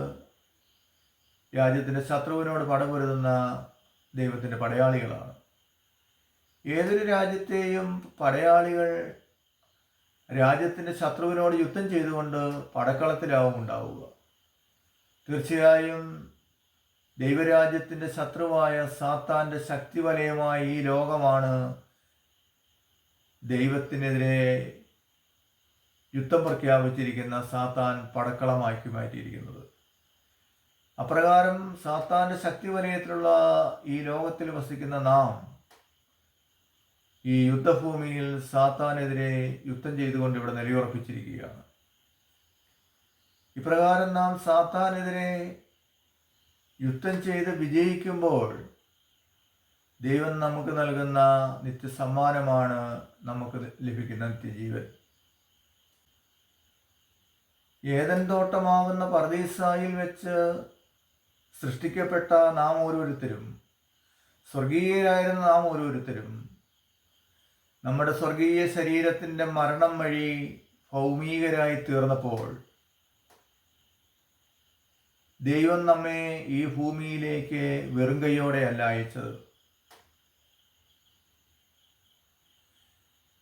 രാജ്യത്തിൻ്റെ ശത്രുവിനോട് പടപൊരുതുന്ന ദൈവത്തിൻ്റെ പടയാളികളാണ്. ഏതൊരു രാജ്യത്തെയും പടയാളികൾ രാജ്യത്തിൻ്റെ ശത്രുവിനോട് യുദ്ധം ചെയ്തുകൊണ്ട് പടക്കളത്തിലാവും ഉണ്ടാവുക. തീർച്ചയായും ദൈവരാജ്യത്തിൻ്റെ ശത്രുവായ സാത്താൻ്റെ ശക്തി വലയമായ ഈ ലോകമാണ് ദൈവത്തിനെതിരെ യുദ്ധം പ്രഖ്യാപിച്ചിരിക്കുന്ന സാത്താൻ പടക്കളമാക്കി മാറ്റിയിരിക്കുന്നത്. അപ്രകാരം സാത്താൻ്റെ ശക്തി വലയത്തിലുള്ള ഈ ലോകത്തിൽ വസിക്കുന്ന നാം ഈ യുദ്ധഭൂമിയിൽ സാത്താനെതിരെ യുദ്ധം ചെയ്തുകൊണ്ട് ഇവിടെ നിലയുറപ്പിച്ചിരിക്കുകയാണ്. ഇപ്രകാരം നാം സാത്താനെതിരെ യുദ്ധം ചെയ്ത് വിജയിക്കുമ്പോൾ ദൈവം നമുക്ക് നൽകുന്ന നിത്യസമ്മാനമാണ് നമുക്ക് ലഭിക്കുന്ന നിത്യജീവൻ. ഏദൻ തോട്ടമാകുന്ന പർദീസായിൽ വെച്ച് സൃഷ്ടിക്കപ്പെട്ട നാം ഓരോരുത്തരും, സ്വർഗീയരായിരുന്ന നാം ഓരോരുത്തരും നമ്മുടെ സ്വർഗീയ ശരീരത്തിൻ്റെ മരണം വഴി ഭൗമികരായി തീർന്നപ്പോൾ ദൈവം നമ്മെ ഈ ഭൂമിയിലേക്ക് വെറും കൈയോടെയല്ല അയച്ചത്.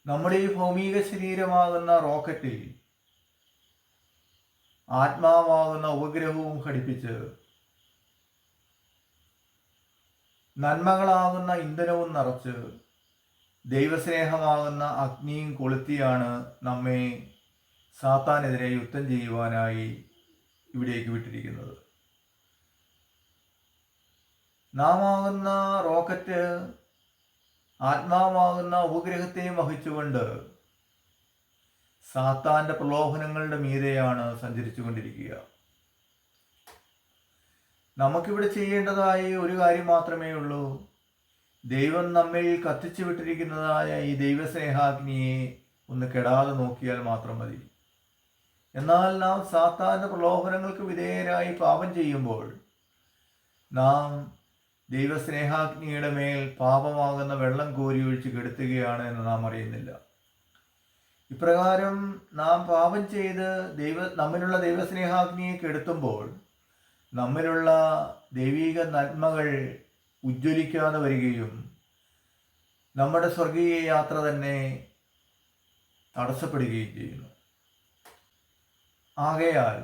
നമ്മുടെ ഈ ഭൗമിക ശരീരമാകുന്ന റോക്കറ്റിൽ ആത്മാവാകുന്ന ഉപഗ്രഹവും ഘടിപ്പിച്ച് നന്മകളാകുന്ന ഇന്ധനവും നിറച്ച് ദൈവസ്നേഹമാകുന്ന അഗ്നിയും കൊളുത്തിയാണ് നമ്മെ സാത്താനെതിരെ യുദ്ധം ചെയ്യുവാനായി ഇവിടേക്ക് വിട്ടിരിക്കുന്നത്. നാം ആകുന്ന റോക്കറ്റ് ആത്മാവാകുന്ന ഉപഗ്രഹത്തെയും വഹിച്ചുകൊണ്ട് സാത്താൻ്റെ പ്രലോഭനങ്ങളുടെ മീതെയാണ് സഞ്ചരിച്ചു കൊണ്ടിരിക്കുക. നമുക്കിവിടെ ചെയ്യേണ്ടതായി ഒരു കാര്യം മാത്രമേ ഉള്ളൂ. ദൈവം നമ്മിൽ കത്തിച്ചു വിട്ടിരിക്കുന്നതായ ഈ ദൈവസ്നേഹാഗ്നിയെ ഒന്ന് കെടാതെ നോക്കിയാൽ മാത്രം മതി. എന്നാൽ നാം സാത്താൻ്റെ പ്രലോഭനങ്ങൾക്ക് വിധേയരായി പാപം ചെയ്യുമ്പോൾ നാം ദൈവസ്നേഹാഗ്നിയുടെ മേൽ പാപമാകുന്ന വെള്ളം കോരി ഒഴിച്ച് കെടുത്തുകയാണ് എന്ന് നാം അറിയുന്നില്ല. ഇപ്രകാരം നാം പാപം ചെയ്ത് നമ്മിലുള്ള ദൈവസ്നേഹാഗ്നിയെ കെടുത്തുമ്പോൾ നമ്മിലുള്ള ദൈവിക നന്മകൾ ഉജ്ജ്വലിക്കാതെ വരികയും നമ്മുടെ സ്വർഗീയ യാത്ര തന്നെ തടസ്സപ്പെടുകയും ചെയ്യുന്നു. ആകയാൽ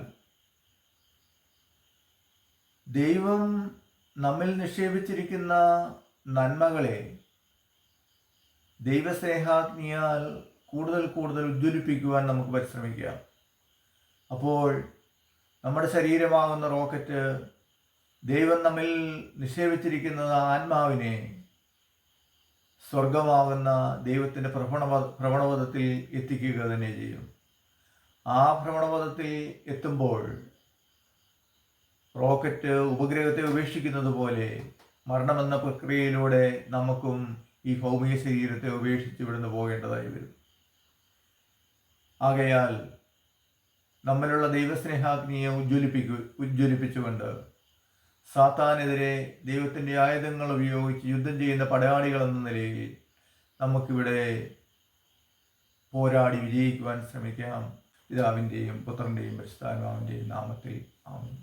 ദൈവം നമ്മിൽ നിക്ഷേപിച്ചിരിക്കുന്ന നന്മകളെ ദൈവസ്നേഹാഗ്നിയാൽ കൂടുതൽ കൂടുതൽ ഉജ്ജ്വലിപ്പിക്കുവാൻ നമുക്ക് പരിശ്രമിക്കാം. അപ്പോൾ നമ്മുടെ ശരീരമാകുന്ന റോക്കറ്റ് ദൈവം നമ്മിൽ നിക്ഷേപിച്ചിരിക്കുന്ന ആത്മാവിനെ സ്വർഗമാകുന്ന ദൈവത്തിൻ്റെ ഭ്രമണപഥത്തിൽ എത്തിക്കുക തന്നെ ചെയ്യും. ആ ഭ്രമണപഥത്തിൽ എത്തുമ്പോൾ റോക്കറ്റ് ഉപഗ്രഹത്തെ ഉപേക്ഷിക്കുന്നത് പോലെ മരണമെന്ന പ്രക്രിയയിലൂടെ നമുക്കും ഈ ഭൗമിക ശരീരത്തെ ഉപേക്ഷിച്ച് ഇവിടുന്ന് പോകേണ്ടതായി വരും. ആകയാൽ നമ്മിലുള്ള ദൈവസ്നേഹാഗ്നിയെ ഉജ്ജ്വലിപ്പിച്ചുകൊണ്ട് സാത്താനെതിരെ ദൈവത്തിൻ്റെ ആയുധങ്ങൾ ഉപയോഗിച്ച് യുദ്ധം ചെയ്യുന്ന പടയാളികളെന്ന നിലയിൽ നമുക്കിവിടെ പോരാടി വിജയിക്കുവാൻ ശ്രമിക്കാം. പിതാവിൻ്റെയും പുത്രൻ്റെയും പരിശുദ്ധാത്മാവിൻ്റെയും നാമത്തിൽ ആമേൻ.